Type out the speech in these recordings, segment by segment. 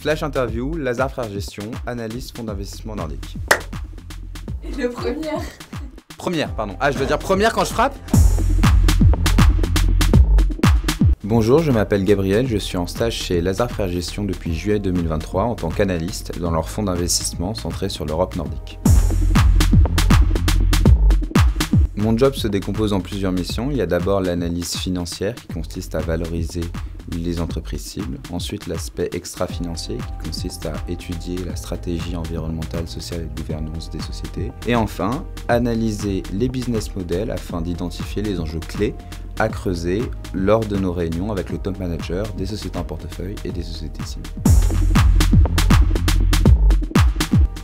Flash interview, Lazare Frères Gestion, analyste fonds d'investissement nordique. Et le première. Première, pardon. Ah, je veux dire première quand je frappe? Bonjour, je m'appelle Gabriel, je suis en stage chez Lazare Frères Gestion depuis juillet 2023 en tant qu'analyste dans leur fonds d'investissement centré sur l'Europe nordique. Mon job se décompose en plusieurs missions. Il y a d'abord l'analyse financière qui consiste à valoriser les entreprises cibles. Ensuite, l'aspect extra-financier qui consiste à étudier la stratégie environnementale, sociale et de gouvernance des sociétés. Et enfin, analyser les business models afin d'identifier les enjeux clés à creuser lors de nos réunions avec le top manager des sociétés en portefeuille et des sociétés cibles.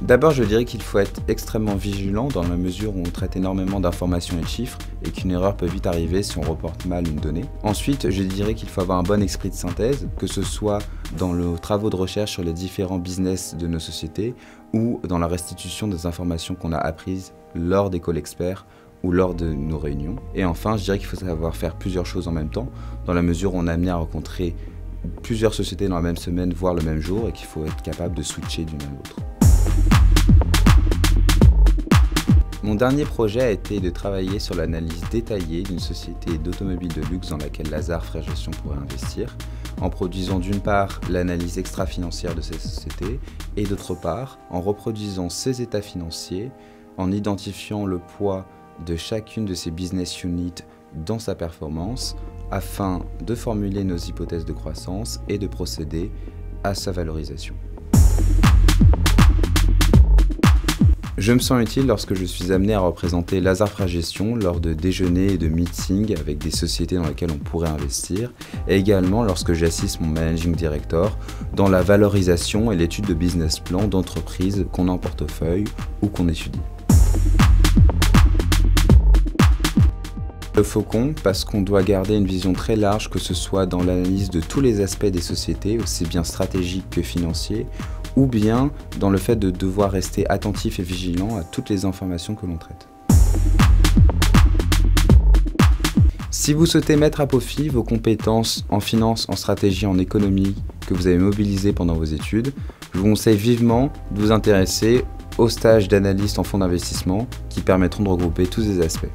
D'abord, je dirais qu'il faut être extrêmement vigilant dans la mesure où on traite énormément d'informations et de chiffres et qu'une erreur peut vite arriver si on reporte mal une donnée. Ensuite, je dirais qu'il faut avoir un bon esprit de synthèse, que ce soit dans nos travaux de recherche sur les différents business de nos sociétés ou dans la restitution des informations qu'on a apprises lors des calls experts ou lors de nos réunions. Et enfin, je dirais qu'il faut savoir faire plusieurs choses en même temps, dans la mesure où on est amené à rencontrer plusieurs sociétés dans la même semaine, voire le même jour, et qu'il faut être capable de switcher d'une à l'autre. Mon dernier projet a été de travailler sur l'analyse détaillée d'une société d'automobile de luxe dans laquelle Lazare Frères Gestion pourrait investir, en produisant d'une part l'analyse extra-financière de cette société et d'autre part en reproduisant ses états financiers, en identifiant le poids de chacune de ces business units dans sa performance afin de formuler nos hypothèses de croissance et de procéder à sa valorisation. Je me sens utile lorsque je suis amené à représenter Lazare Frères Gestion lors de déjeuners et de meetings avec des sociétés dans lesquelles on pourrait investir, et également lorsque j'assiste mon managing director dans la valorisation et l'étude de business plan d'entreprises qu'on a en portefeuille ou qu'on étudie. Le faucon, parce qu'on doit garder une vision très large, que ce soit dans l'analyse de tous les aspects des sociétés, aussi bien stratégiques que financiers, ou bien dans le fait de devoir rester attentif et vigilant à toutes les informations que l'on traite. Si vous souhaitez mettre à profit vos compétences en finance, en stratégie, en économie que vous avez mobilisées pendant vos études, je vous conseille vivement de vous intéresser aux stages d'analyste en fonds d'investissement qui permettront de regrouper tous ces aspects.